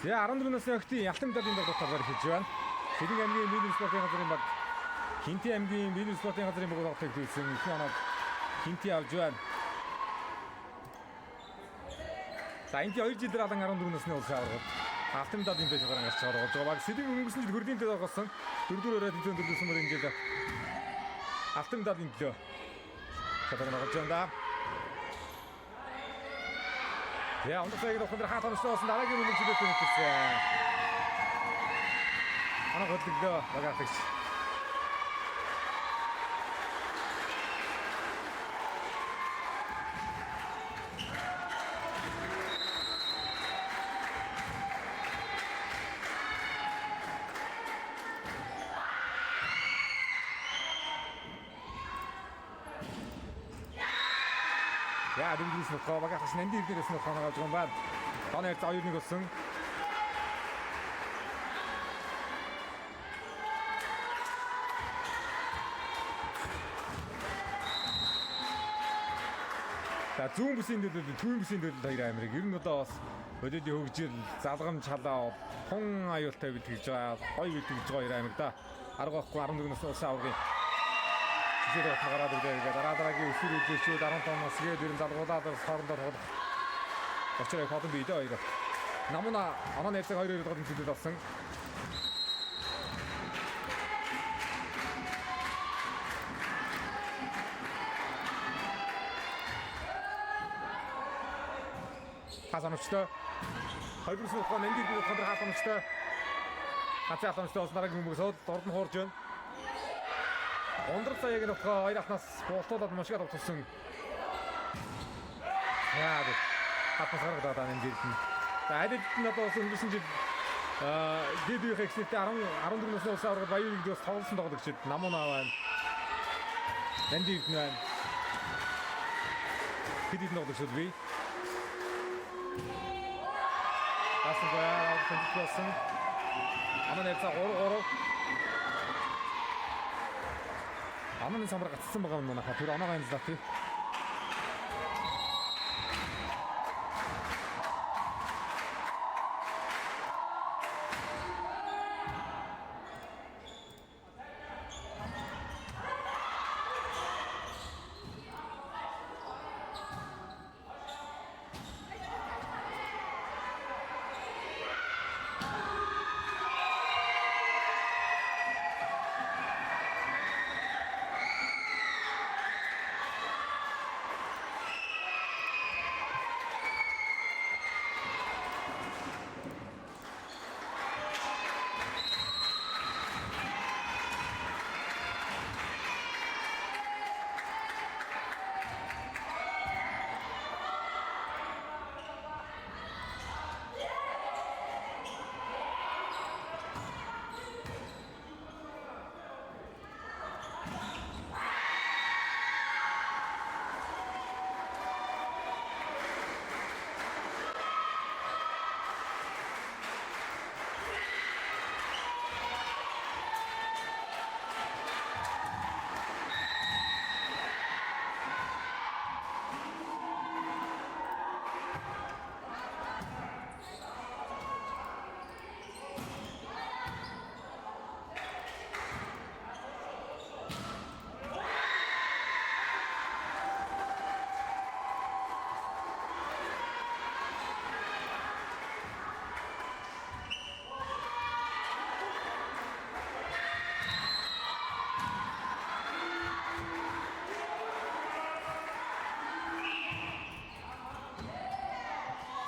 За 14 насны охидын Ялтан медалийн тоглолтоор хийж байна. Сэлэнг аймгийн Минер спортын газрын баг Хинти аймгийн Минер спортын газрын баг тоглолтыг хийсэн. Эхний оноод Хинти авж байна. За Хинти 2 жилээр алан 14 насны улсын аваргад Ялтан медалийн дэжгээр гарч байгаа болж байгаа. Баг Сэлэнг өнгөрсөн жил хөрлийн дэд тоглосон. 4-4-өөр тэнцэн төрүүлсэн мөр энэ жил Ялтан медалийн төлөө шатарна болж байна. Ja, und das wäre doch von der Hart anstoßen, da gehen wir mit der Finish. Ana хөдлөг дөө багаач. Ja, du bist noch aber ganz schnell die ist noch von der Trombad. Dann jetzt auch nicht gesungen. За зүүн бүсийн дэд түүн бүсийн дэд хоёр амирыг ер нь одоо бас хөдөлгөөний хөгжил залгамж халаа тун аюултай бэлтгэж байгаа гоё бэлтгэж байгаа хоёр амир да 10 гахгүй 14 нас улсын аваргын зэрэг тагараад ирдэг дараагийн өсвөр үйлчүүд 15 нас гээд ер нь залгуулаад хоорондоо тоглох очроо хотон бий дээ хоёр намуна анаа нэцэг хоёр хоёр тоглолт хийдэг болсон. Хасаночтой хоёр бүсний ухаан эндийг би хондроо хасаночтой хасаночтой олснараа гүмгсоод дорд нь хуурж байна. Ондрол саяг нь ухаа хоёр ахнаас болтуулаад машигаа тогтсон. Яа би хатмасаар гадаа энэ дэрт нь. За адилт нь одоо өнгөрсөн жил дэдүү хэксэт 14 насны улсын аварга баян лигдээс тоглосон тоглогчид намуна байна. Эндийд нь байна. Хэдийд нь тоглогчид бий. Асан баяр авсан. Аман яцаа 3-3. Аман самбар гацсан байгаа юм наа. Тэр оноогоо энэ зах тий.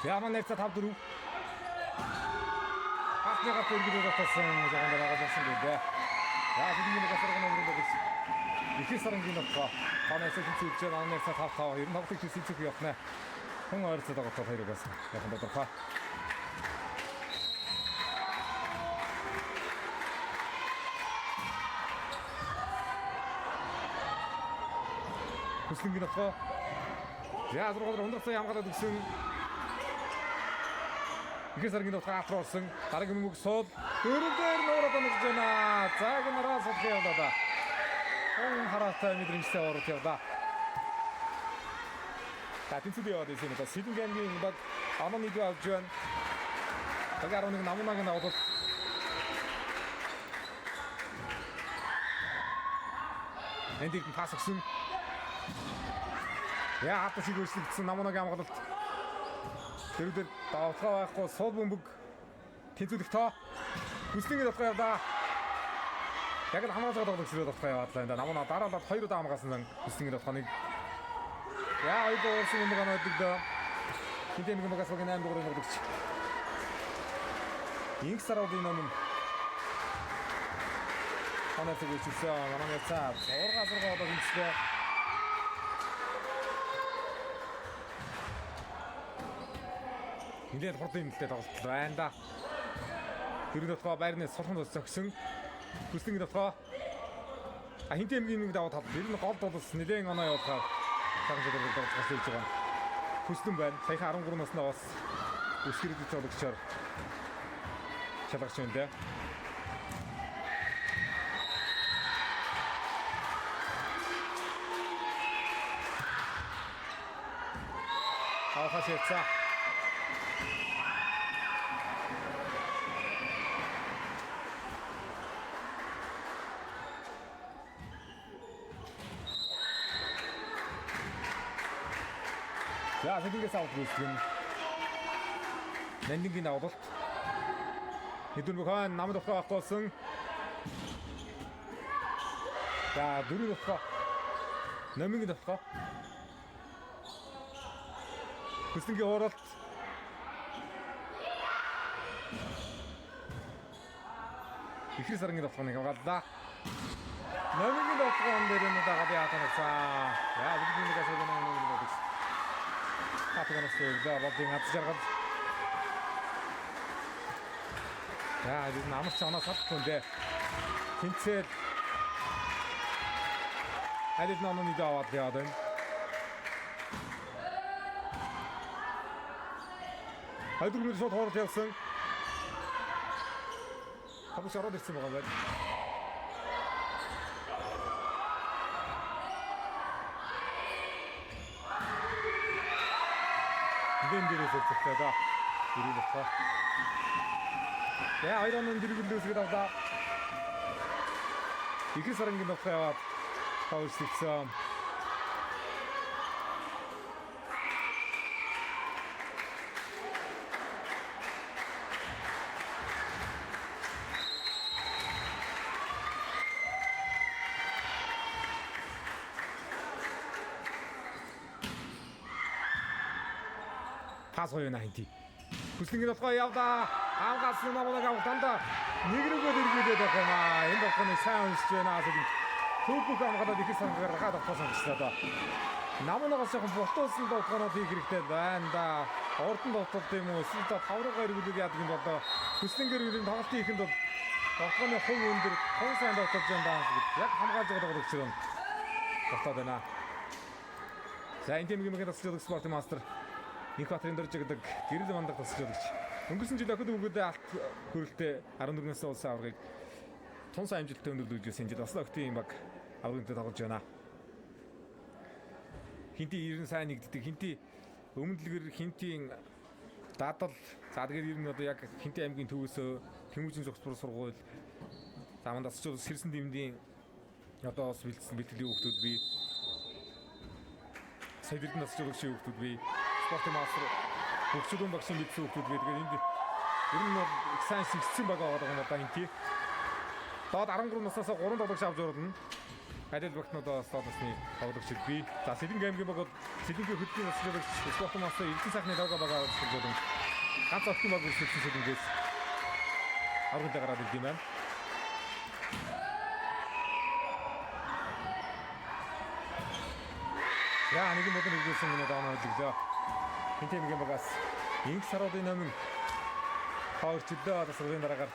Яман нэцэ 5-4. Хатныга төргөлөөр татсан жагаан байгуулсан гэдэг. Яа бидний гасаргын өмнө гэж. Ихэнх сарангийн нотгоо. Танаас хэлцүүлж байгаа нэцэ 5-5 ер нь тоглох хийцэх явна. Хүн ойрцоо тоглох хоёрыг бас яхан тодорхой. Хүслэнгийн нотгоо. За 6-4 ундрсан ямгаалаад өгсөн. Ихэнх саргийн утгаар автруулсан дараагийн мөнгө сууд дөрөвдөр нуураад оногж байна. Зааг нараа суулгах явлаа. Он хараатай мэдрэмжтэй орох явлаа. Та тэнцүүд яваад ирсэн юм ба Сэлэнгийн баг Анаа нэг авч байна. Тагаар нэг намунагийн давуулт. Эндийг пас өгсөн. Яа хатас игөөслөгдсөн намунагийн амгалалт. Тэрүүдээр давтгаа байхгүй сул бөмбөг тэнцүүлэх тоо. Хүслэнгээ давтгаа яваа. Яг л хамгаалж байгаа тоглогч давтгаа яваад л энэ намуна дараалал 2 удаа хамгаалсан хүслэнгээ давтгаа нэг. Яа ойд уурсан юм байгаа надад. Хинтээ нэг магасгийн 8 дугаар тоглогч. Инх саруудын номон ханаас өгсөн манай цаа 6 одоо хинцээ. Нилээд хурдан юмтэй тоглолт байна да. Тэр дотоо байрны сурхан зогсон. Хүслэнг дотоо хинтээ нэг даваад тал. Тэр нь гол болс нилээн оноо явуулахаар цагаан зэрэг тоглож хийж байгаа. Хүслэн байна. Саяхан 13 наснаа бас өсгөрөж тоглогчоор шалгарч байна дээ. Хашээца. За хэдийгээс авах үсгэн. Нэндингийн авалт. Хэдүүн бүхэн намд ухаа авахгүйсэн. За дөрөв ухаа. Номингийн ухаа. Хүслэнгийн хооролт. Ихрэ сарангийн ухааны хамгааллаа. Номингийн ухаан дээр нь дагаад яатанасаа. Яа бидний нэг асуулт байна. Хатганастай болдын хад жаргал. Яа энэ намч оноо салхгүй нэ. Тэнцээд алив номны даваад яваад байна. Хайдгүрний шууд хоорол явсан. Хавч ороод ирсэн байгаа байна. Дэмдэрээс зөвхөн да. Ирүүлээ. Яа айрон дэргэлдөөсгөө даваа. Ихэр сарангийн давхаа яваад тавьчихсан. Пас хоёрын хинти. Хүслэнгийн толгой явдаа. Хамгаалсан намунаг авах дандаа нэг рүүгээ дэргэлээд байгаа юм аа. Энэ толгойн сайн уншиж байна аа. Түүх хамгаалаад ихэр сангаар хаад авах санагчлаа да. Намунагаас жоохон бултуулсан толгойноо хийх хэрэгтэй байна да. Ордон толгойд юм уу? Эсвэл тавруугаар эргүүлээд яадаг юм болоо. Хүслэнгээр ер нь тоглолтын ихэнд бол толгойн хувь өндөр хон сайн тоглож байна даа. Яг хамгаалж байгаа тоглогч юм. Тогтоод байна. За энэ тэмгийн тасчлах спорт мастер Их хатрын дөрж гэдэг гэрэл мандах тасгалж. Өнгөрсөн жил охид өвгөдөө алт хөрөлтөд 14-өөс улсын аваргыг тун сайн амжилттай өндөрлүүлж энэ жил бас охидын баг аварганд тоглож байна. Хинти 90 сайн нэгддэг. Хинти өмнөдлөгөр хинтийн дадал задгаар ер нь одоо яг хинти аймгийн төвөөсөө Тэмүүжин зөвхөн сургууль заманд асчуул сэрсэн дэмдийн одоо бас бэлтгэлийн хүүхдүүд бий. Сайдэрдэн асчуулагч хүүхдүүд бий. Спорт мастер хөгжүүлэн багшийн мэдсэн хүүхдүүд бий. Тэгээд энд ер нь их сайн сэгцсэн байгаа байгаа юм да хинти. Доод 13 наснаас 3 тоглогч авч оруулна. Адил багтнуудаас доосны тоглогч бий. За Сэлэнг аймгийн баг Сэлэнгийн хөдөлгөөний асчуулагч спорт мастер Эрдэнэ сайхны лого байгаа болон ганц охин баг үлсэлсэн Сэлэнгээс аврагтай гараад ирд юм байна. Яа нэг юм бодсон юм даа мэдлээ. Хинтэмгийн багаас инх саруудын номин хавчдаа тасрын дараагаар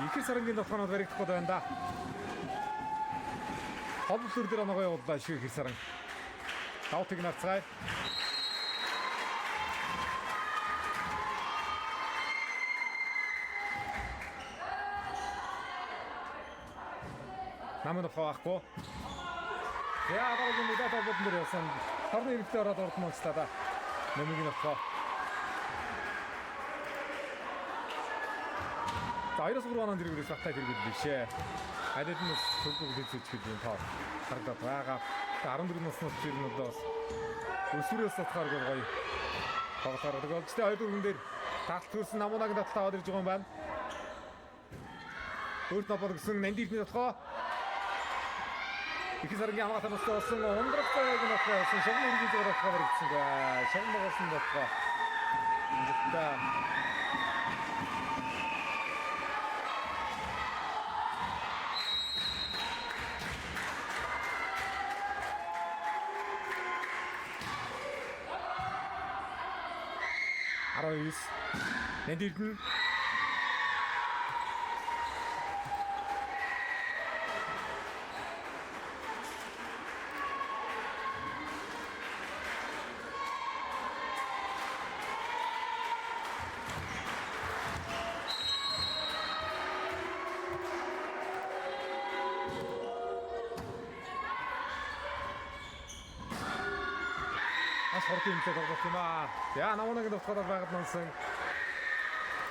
Ихэр сарангийн давханууд баригдах гээд байна да. Ховлор дээр оноогоо явууллаа шиг Ихэр саран. Таутыг нарцгай. Намын авахгүй. Яа дараагийн удаа толгойд нэр явсан. Харны хэрэгтэй ороод ордмонцлаа да. Намын авахгүй. За 2-3 оноо дэргээс баттай хэрэгэл бишээ. Алид нь сүлбэг хэлцэж гэдэг юм тоо. Харагдаад байгаа. 14 наснаас жирнүүдээс өсвөрөөс татхаар гоё. Тоглохоор голчтой 2-4 дээр таалт төрсөн намунаг таталтаа аваад ирж байгаа юм байна. Өөрт нь болгосон Нандирны татхаа. Их саргийн хамгаалалт нь болсон ундрагтай нэг татхаа. Шагнал үргэлж байгаа татхаа баригдсан бай. Шагнал болсон татхаа. Инжитта. Ароис Нандирн Спортын имлэг тоглох юм аа. Яа намунаг давтахад байгаад нансан.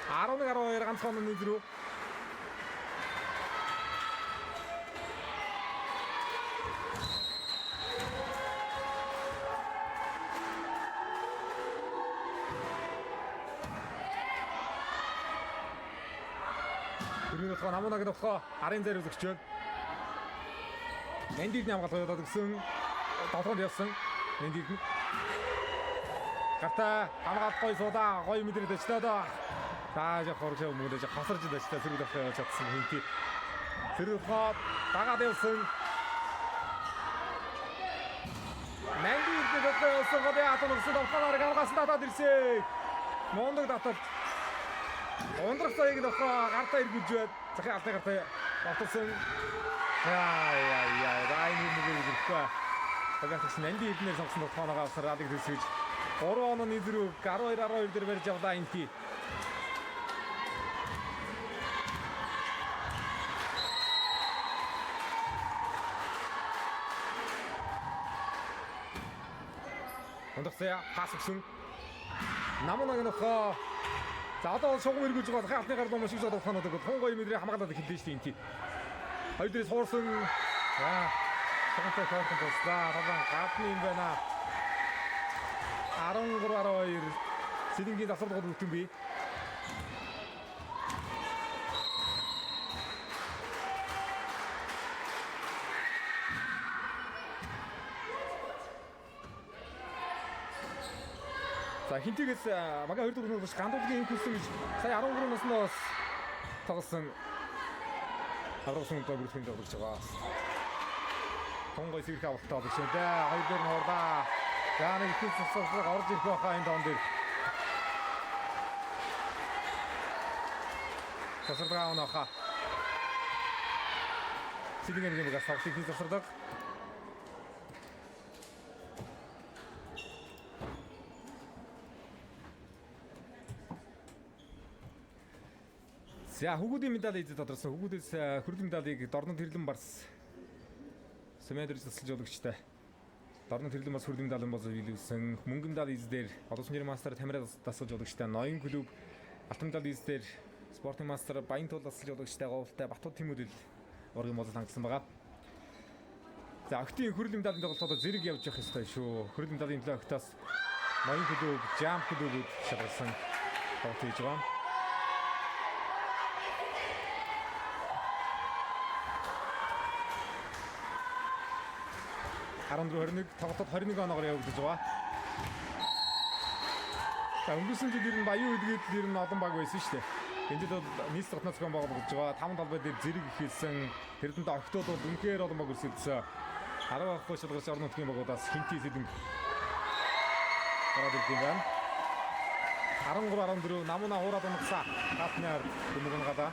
11-12 ганцхан нэмрүү. Тэрнийхээ намунаг давтах арын зэрэг өгч байна. Нандирны хамгаалалт яваад гисэн. Тоглоомд явсан. Нандирны Гата хамгаалт гой суудаа гой мэдрээд өчтөөд тааж хоржоо мөдөж хасарж дэжтэй зэрэг давхаа явж чадсан хинти зэрэг хаад дагаад явсан Нандир дэвхаа явсан годя атоногсод авахаар гаргасан татаад ирсэн мондог татал ундрах цагийг давхаа гартаа иргүүлж байд захын алтай гартаа автсан яа райны нэг ирэхгүй багаас Нандир эднэр сонгосон тооноогоо авсаар алиг төсөж 3 оноо нийлрүү 12-12 дээр барьж авлаа инти. Ондорсая пас өгсөн. Намунаг нөхөө. За одоо шугам эргүүлж байгаа хаалтны гар дом шиг зодох ханаад өгөх. Хонгой мэдрээ хамгаалаад хэлдэг шүү дээ инти. Хоёр дээрээс хуурсан. За. Шугамтай таарсан боллаа. Таван гадны юм байна. 13-12 Сэлэнгийн засварлага үлдэн бий. За хинтгээс мага 2 дугаар гандуулгийн импульсэн гэж сая 13 наснаас тоглосон аврагсан тоглолтын тоглож байгаа. Хонгой сэрхий авалтаа бишээ дээ. Хоёр дээр нь хурдаа. За нэг их цэцэг орж ирэх байхаа энэ доон дээр. Засварлага онооха. Сэлэнгийн нэг асуултыг хийж засварлага. За хүүгүүдийн медаль эзэд тодорсон. Хүүгүүдээс хүрээлэн медалийг Дорнод Тэрлэн Барс Сэмэдэр засалж өгчтэй. Дорнод Тэрлэн Барс хүрээлэн медаль болов илүүсэн. Мөнгөн медаль эзээр одоо сүнээр мастер Тамира засалж өгчтэй. Ноён клуб алтан медаль эзээр спортын мастер Баянтул засалж өгчтэй. Говьтай Батууд Тэмүүлэл ургийн болол хангасан байгаа. За октийн хүрээлэн медалийн тоглолтод зэрэг явж явах ёстой шүү. Хүрээлэн медалийн төлөө октоос ноён клуб, жамп клубуд шалгалсан тоглолт хийж байгаа. 14-21 тоглолтод 21 оноогоор явагдаж байгаа. За өнгөрсөн жил ер нь Баян үлгээд ер нь олон баг байсан шүү дээ. Энд бол нийс дотноо зохион байгуулагдаж байгаа. 5 талбай дээр зэрэг ихэлсэн. Тэрэнд октод бол үнэхээр олон баг өрсөлдсөн. 10 ахгүй шалгарч орон нутгийн багуудаас хинти сэдэн гараад ирдэг юм байна. 13-14 намуна хуураад унагсаа. Гатнаар дүмгэн гадаа.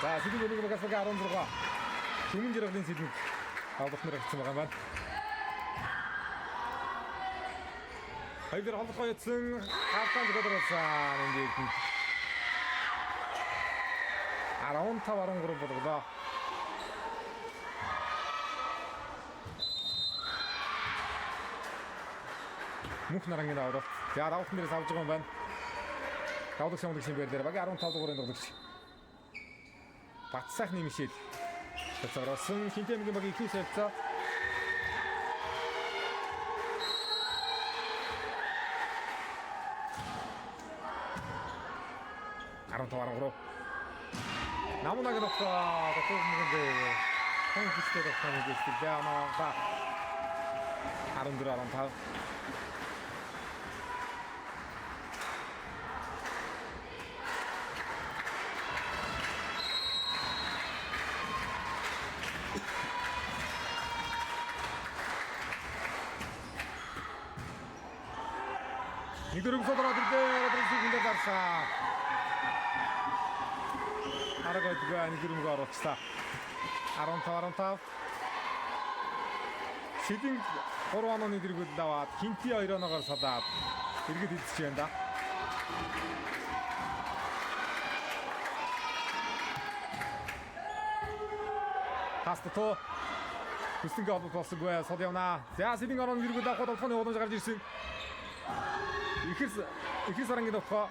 За, Сэлэнг өнөг магасга 16. Сүмэн жаргалын Сэлэнг Авдахнаар хийсэн байгаа юм байна. Хайдэр холбоо ятсан хавтан зөрөөсөн ингээд 15-13 болголоо. Мөнх нарангийн аврал. За давхын дээрээс авж байгаа юм байна. Давдаг шамдаг шимбэр дээр баг 15-3-ын догдогч. Бат сайхны Мишель. Тэцэрсэн хинтэмгийн баг их хэлцээ. 15-13. Намунагийн доктор мөнгөндөө хэн хэвчтэй доктор гэдэг баамаа 14-15. Нэгдүгээр содороод ирдээ өдрөсөнд дарсаа. Аргадгаа нэгдүгээр оруулцлаа. 15-15. Сидинг 3 онооны дэргүүд даваад Хинти 2 оноогоор садаад иргэд эзэж байна да. Хастото Хүсэнг авах болсонгүй сод явна. За Сидинг онооны дэргүүд авах толгойн удамж гарч ирсэн. Ихэр сарангийн тухай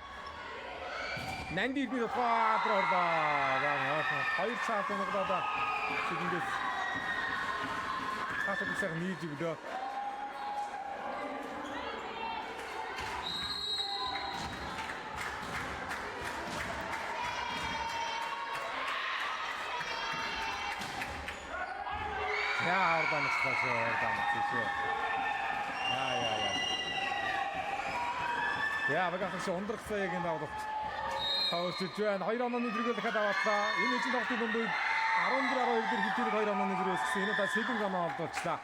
Нанди идний тухай орлоо. Хоёр цаат оногдоо Сидингээс хатаг сайхан нийж өгдөө. Яа ордамцлаа. Яа багаас ундрахсаа яг энэ аваад тавчж байна. 2 онооны зэрэг дахиад аваалаа. Энэ эцэг тоглолтын дунд 14-12 дээр хитээр 2 онооны зэрэг өссөн. Энэ та Сидинг оноо олдуулчлаа.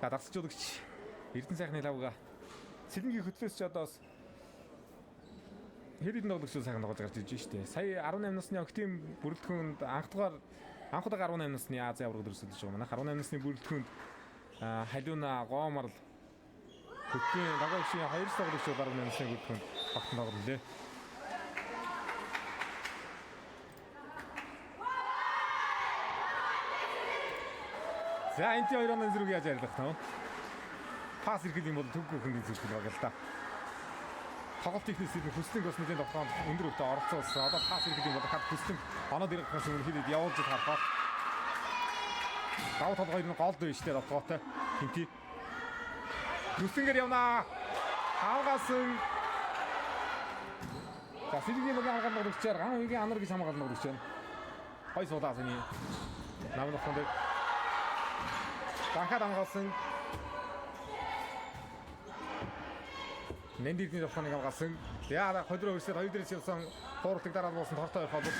Гадарсчуулагч Эрдэнэ сайхны лавга Сидингийн хөтлөөс ч одоо хэдэн тоглогч сайхан тоглож гарч ирж штэ. Сая 18 насны октябрь бүрэлдэхүүнд анх удаа 18 насны Азийн аврагд өрсөлдөж байгаа. Манайх 18 насны бүрэлдэхүүнд Халиуна Гомар хөтлийн дагагчийн 2 тоглогч 18 насны бүрэлдэхүүнд багтан тоглолоо. За энэ 2 оноо зэрэг яаж ярилах вэ? Пас ирэхэд юм бол төгөө хүн зүйлс байгаа л да. Тоглолт техникийн хүслэг бас нэгэн тоглоом өндөр өвтө оролцуулсан. Одоо пас ирэхэд юм бол хад хүслэг оноо дээрх гэсэн үнэ хэд явуулж харах. Давуу тал хоёр нь голд байна шүү дээ тоглоотой. Хинти. Хүслэгээр явнаа. Хаагасан. За Сидингийн нэг ангаар тоглогчоор гангийн анар гэж хамгаална тоглогч байна. Хой суудаасны. Намын хонд дахиад ангаалсан. Нэндидний давханыг авгаасан. Яа ходроо өрсөд 2 дээрээс явсан хууралтыг дараад буусан тортой холбол.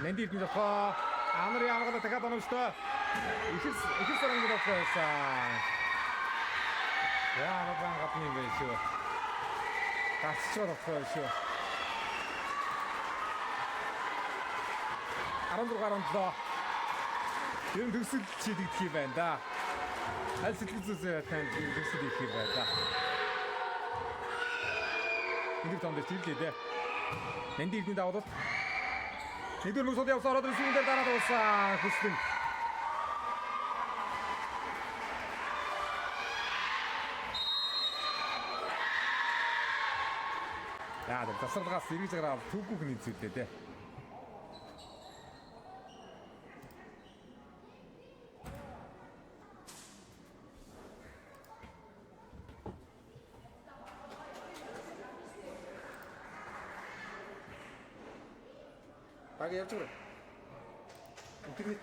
Нэндидний давхаа анарын амгалаа дахиад оновчтой. Ихэр сарангийн давхаа байсан. Яа набан гатны байшгүй. Тасчраа давхаа шүү. 16-17. Тэр төгсөл чийдэгдэх юм байна да. Аль сэтгэл зүйн танд төгсөл хийх юм байна да. Энийг томдож ирлээ. Нэнди иргэний давуулт. Нэгдүгээр мөсөд явсан ороод ирсэн дээр дараад уусан хүслэн. Яа, засваргаас эргэж гараад төгөөх нь зүйлээ дээ. Багы явж байгаа. Интернет.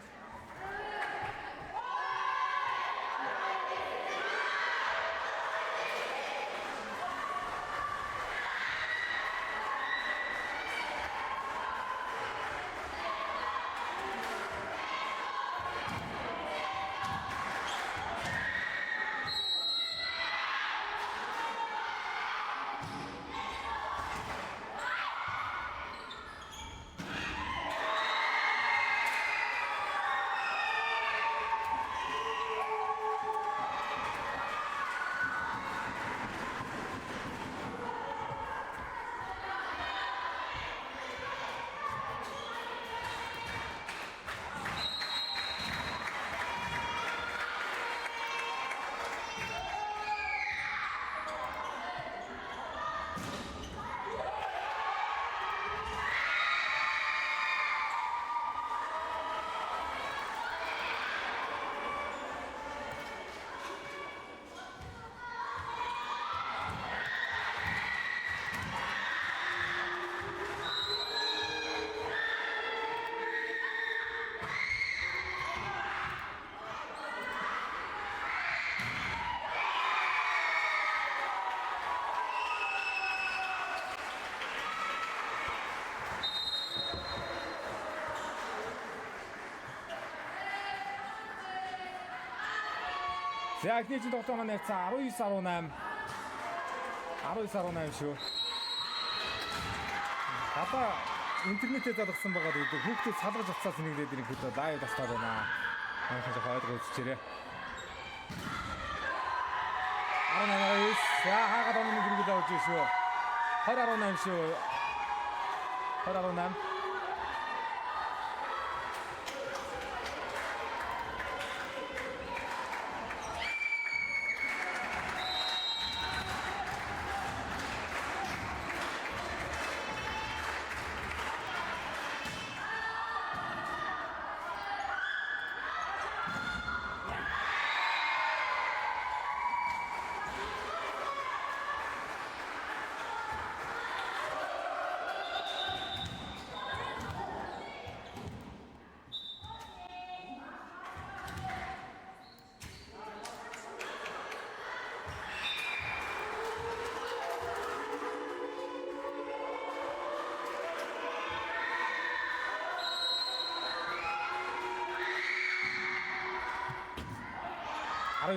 За эхний тоглолт маань яцсан 19-18. 19-18 шүү. Хата интернетээр залгасан байгаа гэдэг хүүхдүүд салгаж авцаас нэгдээд ирэх хэд лайв тастаад байна. Манайхан жоо ойлгож үзчихээрэй. 18-9. За хаагаад онны гэрэл авч шүү. 20-18 шүү. 20-18.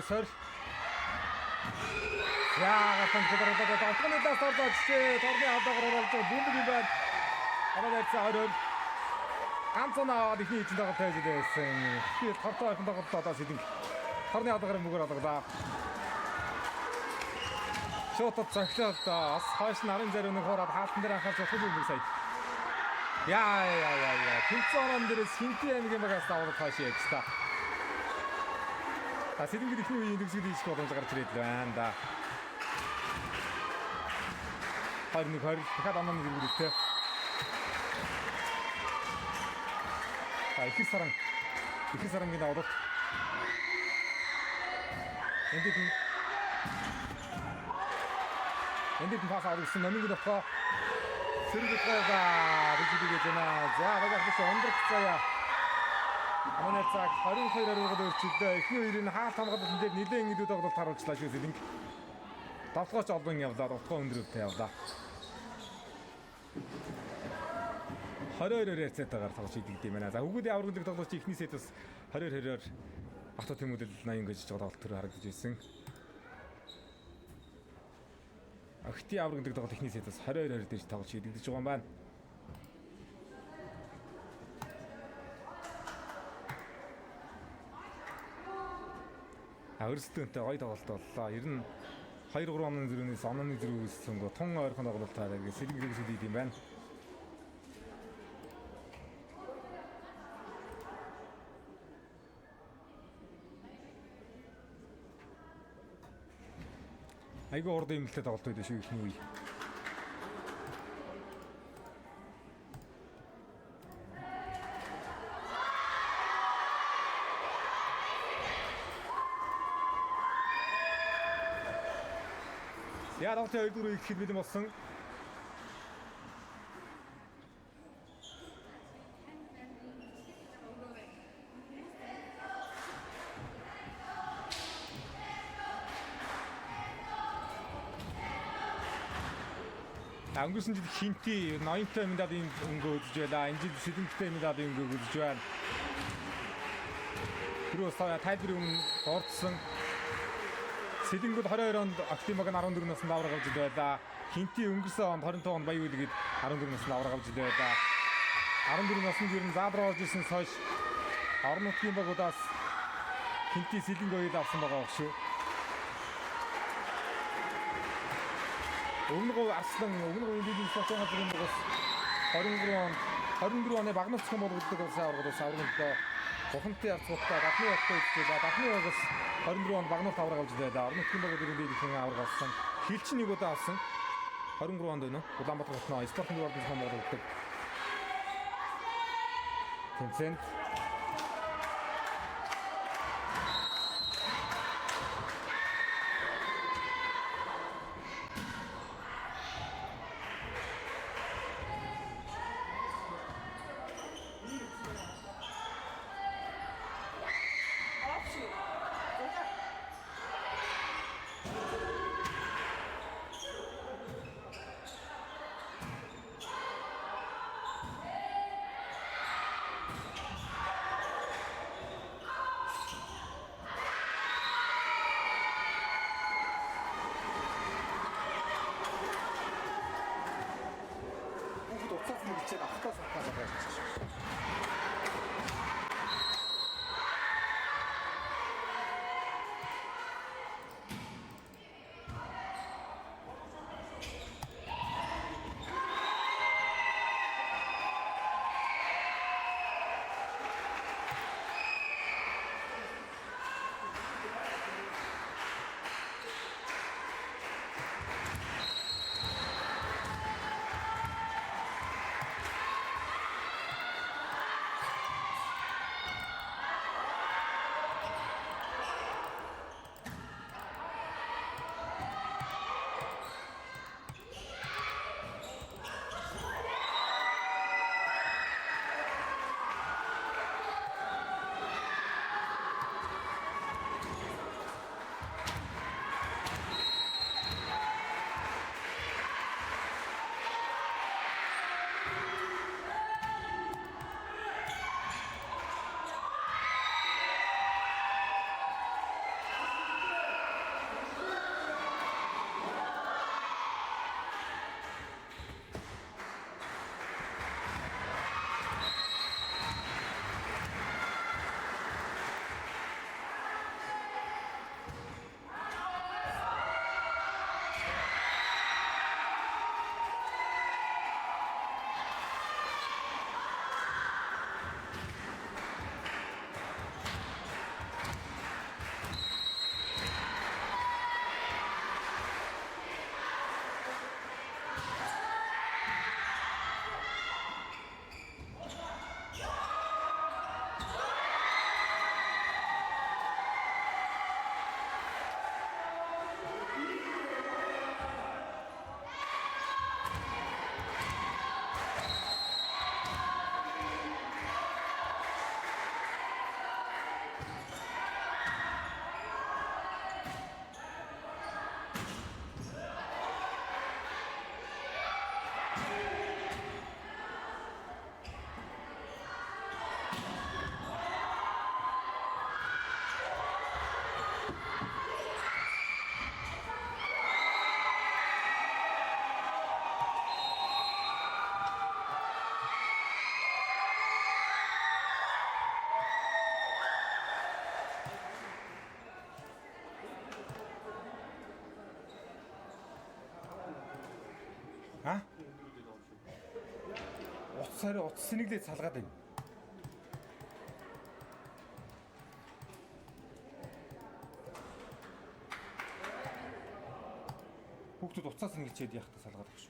Сэр. Яагаад томчдороо томчдоос ордоочээ торны хавдаагаар болж бүүмэг юм байна. Аваад цаараар ганцнаа ихний эзэн дагаад байж байсан. Би тортоо ихэнх тоглолт одоо сэдин торны хавдаагаар мөгөр алгадаа. Шотод цагтаа бас хойш нарын зарим нэг хороод хаалтан дээр анхаарч явах юм сая. Яа. Тэнцэн дээрээс хинти аймгийн багаас даваад хойш яаж та. Сэдингээр ихний үеийн нэгсгэл хийх боломж гарч ирээд л байна да. 21-20 дахиад онооны зэрэгтэй. Их сарангийн даваад. Эндийг пас авсан номыг өгөө. Сэргэлтээга бижилгээ байна. За багш өндөр цаая. Манай цаг 22 оройгод өрчлөө. Эхний үеийн хаалт хамгаалалтын дээр нэлээд идүүд тоглолт харуулчлаа шүү дээ. Давтгаач олон явлаа, давтгаа өндөрөвтэй явлаа. 22-оор яцаатаагаар тоглож идэг юм байна. За хүүгүүдийн аврагын тоглолт ихний сетээс 22-оор Бат Тэмүүл 80 гэж тоглолт төр харагдаж байсан. Ахти аврагын тоглолт ихний сетээс 22-оор дэж тоглож идэг гэж байгаа юм байна. Өрсөлдөөнтэй гоё тоглолт боллоо. Ер нь 2-3 онооны зэрэгнээс онооны зэрэг үүссэн гоо тун ойрхон тоглолт хараад сэлгэрэг сүлээд юм байна. Айгүй урд имлэлтэй тоглолт байдаг шүү ихний үе. Яа donc хоёр дөрөв их хэлбэл болсон. Ангусын жил хинти 80-тай медалийн өнгө үзэж байлаа. Энэ жил 70-тай медалийн өнгө үзэж байна. Түрүү сая тайлбар өмнө дордсон. Сэдингүүд 22 онд Актимаг нь 14 наснд авраг авч байлаа. Хинти өнгөрсөн онд 25 онд Баян үлгээд 14 наснд авраг авч байлаа. 14 наснд ер нь заабраа орж исэн хойш орон нутгийн багуудаас Хинти сэлэнг ойд авсан байгаа баг шүү. Өмнөгөө Арслан өмнөгөө Индийн спортын газрын багаас 24 оны багнацхан болгодог улсын аврагаас аврагдлаа. Бухантай явцгуудаа дахны явцтай үзлээ. Дахны байгаас 24 онд багнуут авраг авч байлаа. Орон нутгийн багууд ирээд их авраг авсан. Хилчин нэг удаа авсан. 23 онд байна уу? Улаанбаатар хотноо спортын ордон хон болгодог. Тэнцэнт хичээл автаа сахтаа байж байгаа. Утас сэниглээд салгаад байна. Хүүхдүүд уцаас нэгэлчээд яхахтаа салгаад багш.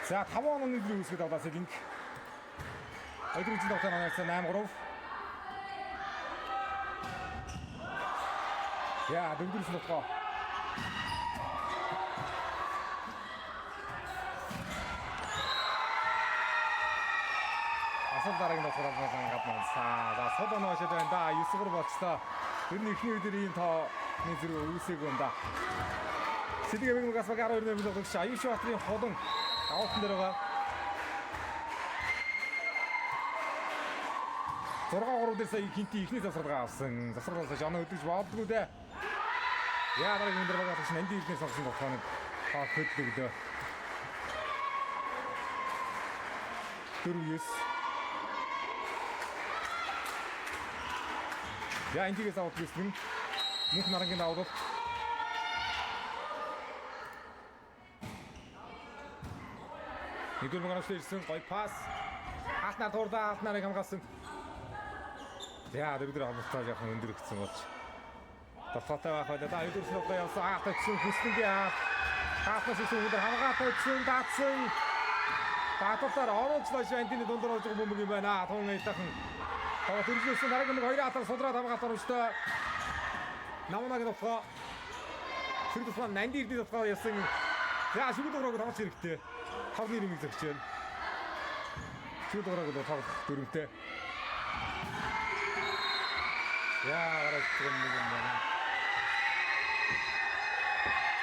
За 5 оны өдрийн үсгэд авлаа Сэлинг. Өдрийн тоглоом анаас 8-3. Я дөрөвдүгээр тоглоо. Асал дараагийн тоглоом гадна. За сод оноошод байна да. 9-3 болцлоо. Тэр нь ихний үеэр ийм тооны зэрэг үүсээгүй юм да. Сэлинг мэгмэгас баг 12 нэмэлт тоглогч Аюуш Баатрын холон авалтан дээр байгаа. 6-3 дээр сая хинти ихний засварга авсан. Засварлаас оноо өдөрж болдгоо дээ. Яа дараагийн өндөр багаас нандин ихний сонсон тоглоомыг хөдлөгдөө. 4-9. Яа эндээс аваад гисэн. Мөнх нарангийн давуулт. Нэгдүгээр багаас ирсэн гой пас. Хаалтнаар туурдаа хаалтнаарыг хамгаалсан. Яа дөрөвдөр хамгаалж яхан өндөр өгсөн болж. Тасалтай байх байлаа. Да өдөрс ногоо явсан. Хаалтсан хүснэгээ хаалтнаас ирсэн өндөр хамгаалсан даацсан. Бааталтаар оруулж эндийн дундор орж байгаа бөмбөг юм байна. Тун эйтахан. Таваа төрөлсөн дараагийн нэг хоёр хатар судраад хамгаалсан өстой. Намнааг нөхөө. Тэр тусмаа нандин ирдэг тусгаа ясан. Яа шүгэл дуурайг тавч хэрэгтэй. 5-1 юм зөгч байна. Шүгэл дуурайг тавч дөрөвтэй. Яа гараад юм байна.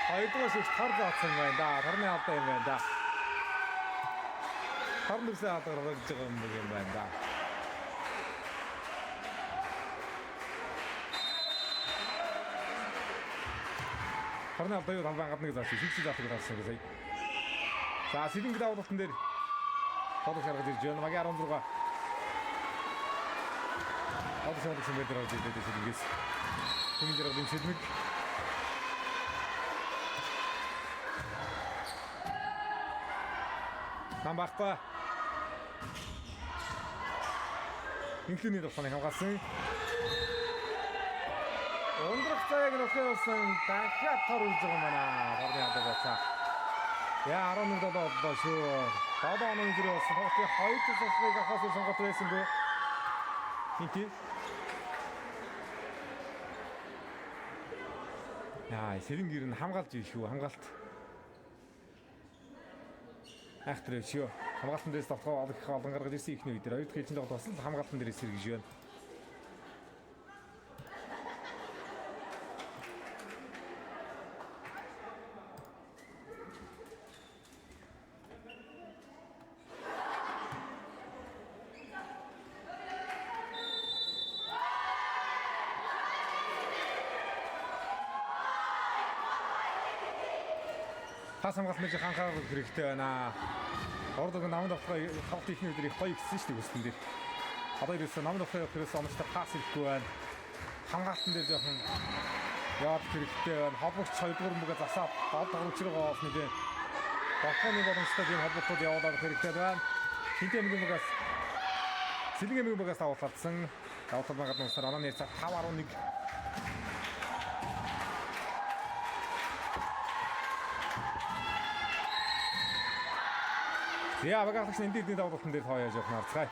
Хоёрдугаар шигт тар заасан байна да. Тарны алдаа юм байна да. Тарнэрсээ алдаа гаргаж байгаа юм байна да. Тарны алдаа юу хамгаан гадныг заасан. Шигчил заасан гэсэн гэсэн. За Сэлинг давуултан дээр тоглож харгаж ирж байна. Магийн 16. Одоо шууд юм дээр орж ирээд Сэлингээс. Хүн зэрэг юм Сэлинг. Намбарта. Инхлүний тоглоомыг хамгаалсан. Өндрөх цагийг нөхөөсөн дахиад тор үлж байгаа юм байна. Гарны хадаа бацаа. Яа 11 долоо шүү. 7 оны зэрэг болсон. Тоглолтын хоёр тусалгыг авахаас сонголт байсангүй. Хинти. Яа, Сэлингэр нь хамгаалж ий шүү. Хамгаалт. Ахтрээ шүү. Хамгаалтан дээрээс тоглоо олох олон гаргаж ирсэн ихний үед хоёр дахь хэлцэн тоглолт бас л хамгаалтан дээрээс сэргийж байна. Хас хамгаалт мэж ханхаар хэрэгтэй байна. Ордог намд авах хавт ихний өдрийг гоё гисэн шүү дээ үстэн дээр. Одоо ирсэн намд авах хэрэгс онцтой пас ирэхгүй байна. Хамгаалтан дээр жоохон яад хэрэгтэй байна. Хобогч 2 дугаар мөг засаад гол тоглогч руу гоос нэгэн. Бохооны боломжтой тийм холбоотууд явуулаад хэрэгтэй байна. Хинтээ мөгөөс Сэлинг мөгөөс тавуулсан. Давтал багад нусаар оноо нэр 5-11. Яа багаас эндийн давуултан дээр хаяаж явах нарцгай.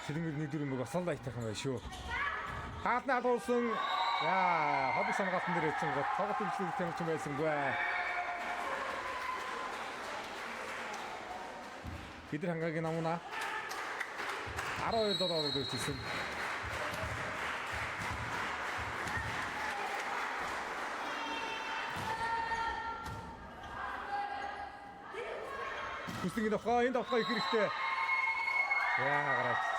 Сэлинг нэг дөрөв мөг осол айтах юм байна шүү. Хаалтнаа дуулсан. Яа хоббик самгаалтан дээр ичсэн гот тоглолт хэмжлэг тамирчин байсангүй. Бид хангагийн намуна 12 доллар дөрчихсэн. Хүсний давхаа энэ давхаа их хэрэгтэй. Яа гараач.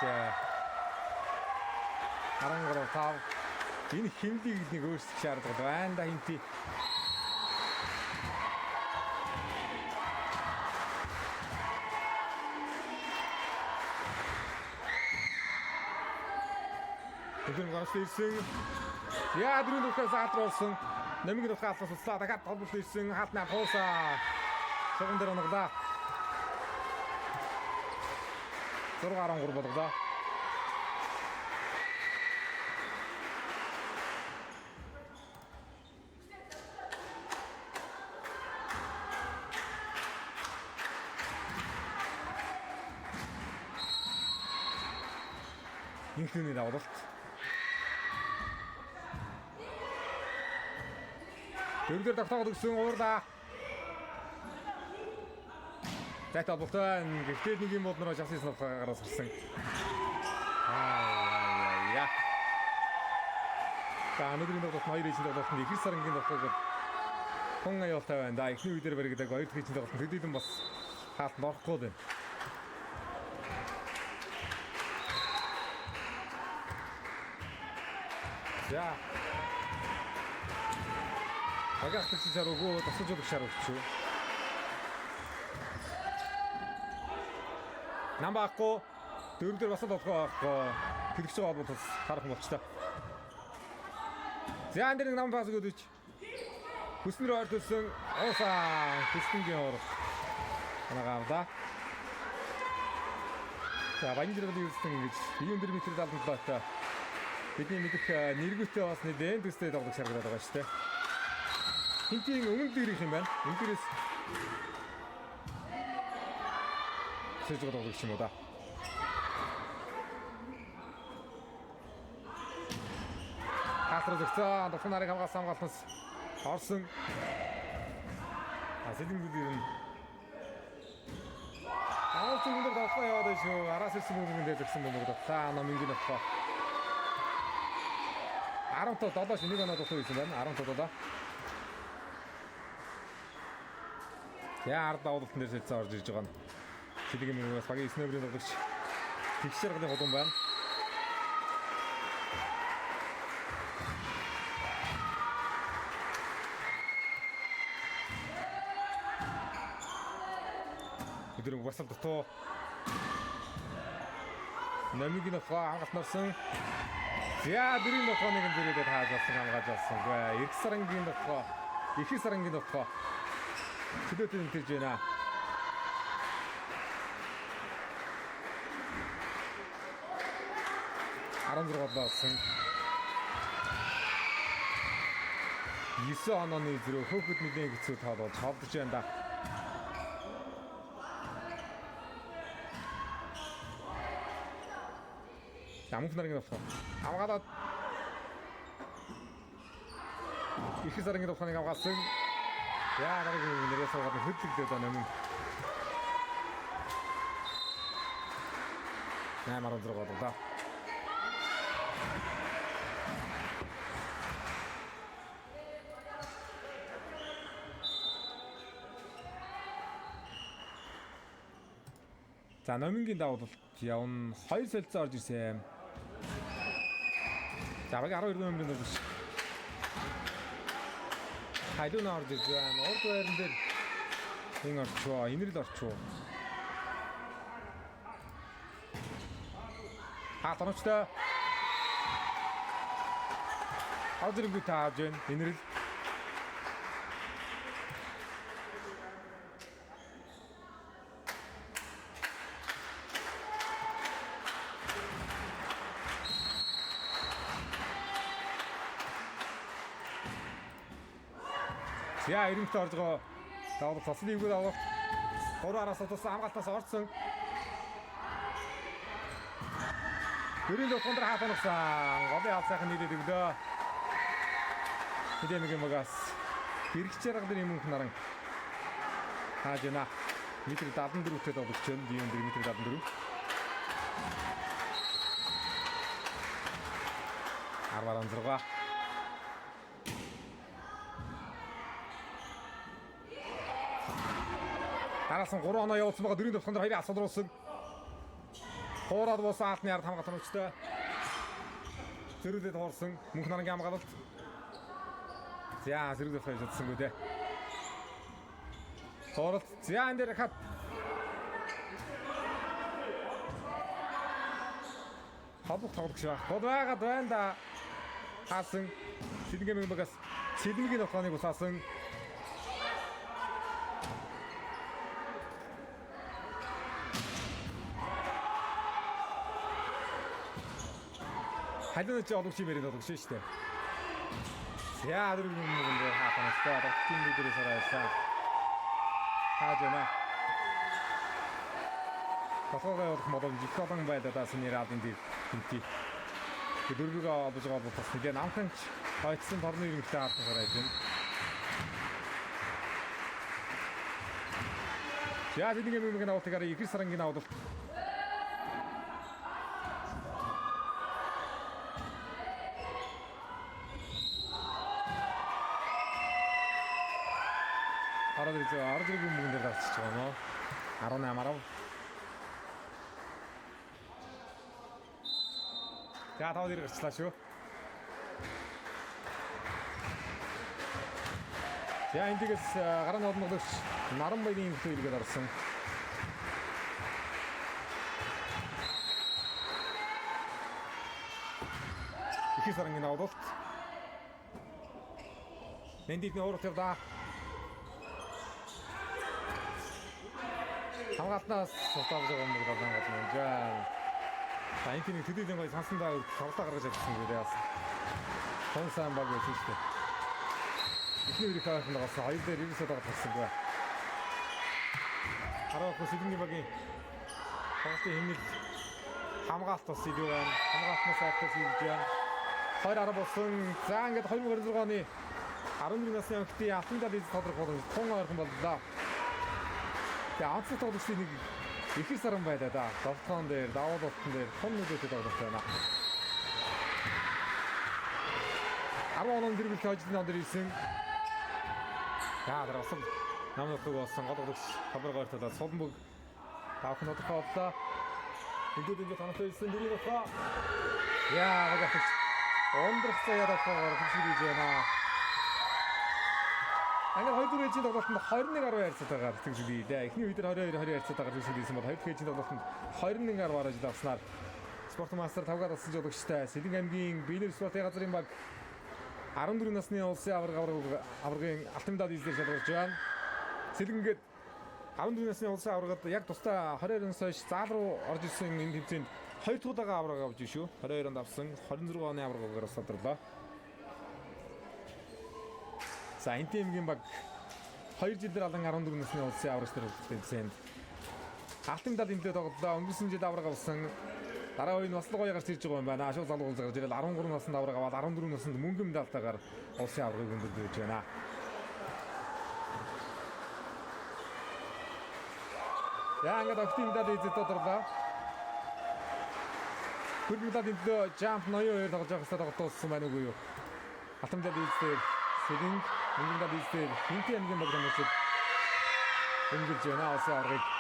Харангар тав. Энэ химлийг нэг өөрсдөх шаардлага байна да хинти. Тэгвэл гоош ирсэн. Яа дөрөв дөхөөс хатруулсан. Нэмэг дөхөөс суслаа дахиад толбол ирсэн. Хаалтнаа туусаа. Согон дээр оноглаа. 6-13 болголоо. Инхний давлалт. Дөрөвдөр тогтоогод өгсөн уурлаа. Зайт болтой гэхдээ нэг юм бол нөрөө шасны сновхагараас гарсан. Яа. За өнөөдрийн тоглолт хоёр ижил тоглолтод их сарангийн тоглолт хон аюултай байна. Да эхний үедэр баригдаг хоёр дахь ижил тоглолт хэдийдэн бас хаалт норохгүй байна. За. Багаас ч чаруугүй тасалж өгөх шаардлага шүү. Намбаахгүй дөрөвдөр бас болохгүй байхгүй. Хэрэгч байгаа бол харах юм болч та. За энэ нэг нам пас өгөөч. Хүснэр ойртуулсан Осан Хүснгийн орох. Анагаавда. За банжиргал юусэн ингэж 9 метр далд бата. Бидний мэдэх нэргүүтэй бас нэлээд төстэй тоглох шаардлага байгаа шүү дээ. Хинтийн өмнө дээрх юм байна. Энэ дээрээс сэжиг тоглох юм уу да. Хасрал зөвцөө дохны нарыг хамгаалсан хамгаалтнаас орсон. Асэлэнгүүд юм. Аалцын өндөр тоглох яваад шүү. Араас ирсэн мөнгөнд дээрсэн мөнгөд та намынгийн авах. 17 шинийг оноо тоглох юм байна. 17. Яар давлалтын дээр сэлцээ орж ирж байгаа нь. Сэлгийн мөнгөөс багийн снэбрийн тоглогч тэгш шарганы холбон байна. Өдрөг басал дотоо намигийн хангалт нарсан. За дөрийн дотоо нэгэн дээрээ тааж болсон хамгааж болсон. Их сарангийн дотоо Тэдэтэн интерж байна. Аран зургаалсан. 9 онооны зөрөө хөөхөд нэгэн хэцүү тал болж хавдж байна да. Амх нарыг авах. Авгаад их сарангийн дотооныг авгаасан. Яа нарыг нэрээс аваад хөдлөгдөд байна юм. 8 зургаад да. За номингийн давуулт явна. 2 солилцоо орж ирсэн. За баг 12 номерын дөрөв. Хайдун орж ирж байна. Урд байран дээр хэн орчвоо? Инэрл орчвоо. Хатаночтой. Адрингүй тааж байна. Инэрл. Яа, ирэмтэй орж байгаа. Давал тослын ивгүй давал. 3 араас туссан хамгаалтаас орсон. Гэрийн дотор хаатансан. Голын алсайхан нийлээд өглөө. Хэдэмгийн магаас бэрхчээр гадар юм хүн наран. Хааж байна. Метр 74-тэй тоглож байна. Дийн метр 74. 16. Дараасан 3 оноо явуулсан байгаа дөрөв төвхөнд хоёрын асуулруулсан. Хоороод буусан алтны ард хамгаалсан өчтэй. Зэрүүлээд хоорсон мөнх нарангийн хамгаалалт. За зэрүүлээд байж чадсангүй дээ. Хооролт за энэ дээр хат. Хавх тоглох шиг байна. Гол байгаад байна да. Хаасан Сэлэнгийн мэгээс Сэлэнгийн нохоныг усаасан. Халин ч олгч юм яриад олгч шүү дээ. Яа дөрөв юм дээр хаатанастай тим лидерээс хараад хааж байна. Тохогоо болох боломж их олон байлаа даа сэнийраад энэ хинти. дөрвөгөө олж байгаа бол бас нэг намханч хайцсан торны ирэмхтэй харах гараад байна. За тэдний мөнгөний авалтыг ихэр сарангийн авалт. Ардрыг мөнгөн дээр давчиж байгаа нөө. 18-аар. За тав дээр гарчлаа шүү. За эндээс гарааны одон ногдогч Наран баярын хөтөлбөрөөр орсон. Ихэр сарангийн авалт. Нэндийний уурах явдаа. Хамгаалтнаас суулгаж байгаа юм бол гадна. За. Таинтны төдийлэн гой сансандаа тоглоо гаргаж чадсан гэдэг яасан. Хон сайн баг байсан шүү дээ. Эхний үрийг хааханд гасан хоёр дээр ирээсээ дагуулсан бай. Хараа хөсөлний багийн тоглолтын хэмнэл хамгаалт бас илүү байна. Хамгаалтнаас айхтас хийж байна. 2-10 болсон. За ингээд 2026 оны 11 насны өнгөтэй алтан дал тодорхойлсон тун ойрхон боллоо. Тэгээ анцны тоглолтын нэг ихэр саран байлаа да. Довтхон дээр, давуу болтон дээр тун нүдэд тоглох байна. 10 оноо дэрбэл хожлын он дээр ирсэн. За дараасан намайг болсон голгодогч хабаргаар талаа Солонбог тавхан тодорхойллоо. Бүгд ингэ танахтай ирсэн дэрийг бата. Яа гэх ондрох цаяараа хөвсгийж байна. Ангар 2 дугаар ээжийн тоглолтод 21-10 ярцтайгаар төгсөлий дээ. Эхний үед 22-20 ярцтайгаар төгсөлийсэн бол 2 дахь ээжийн тоглолтод 21-10 бараж давснаар Спортмастер 5-гаар болсон жологчтой Сэлэнг аймгийн Бэлэр спортын газрын баг 14 насны улсын аваргын алтан медаль эзлэж шалгарч байна. Сэлэнгээд 14 насны улсын аваргад яг тусдаа 22 нас хойш заал руу орж ирсэн энэ тэмцээнд 2 тугаагаа авраг авч шүү. 22 онд авсан 26 оны аврагаараа содрлоо. За энэ тэмгийн баг 2 жил дээр алан 14 насны улсын аврагч нар тэмцээнд алтан медаль эзлээд тоглолоо. Өнгөрсөн жил авраг авсан. Дараа үеийн бас л гоё гарч ирж байгаа юм байна. Ашуул залгуул гарч ирэл 13 наснд авраг аваад 14 наснд мөнгөн медальтайгаар улсын аврагыг өндөрлөж байна. Яа ингээд октын медаль эзэлж тодорлоо. Хөрг медаль эзлөө жамп ноён хоёр тоглож байгаа хэвээр тоглолтсон байна уу юу? Алтан медаль эзлээ Сэлэнг, мөнгөн медаль эзлээ Хинти аймгийн баг дамжид өндөрлөж байна улсын аврагыг.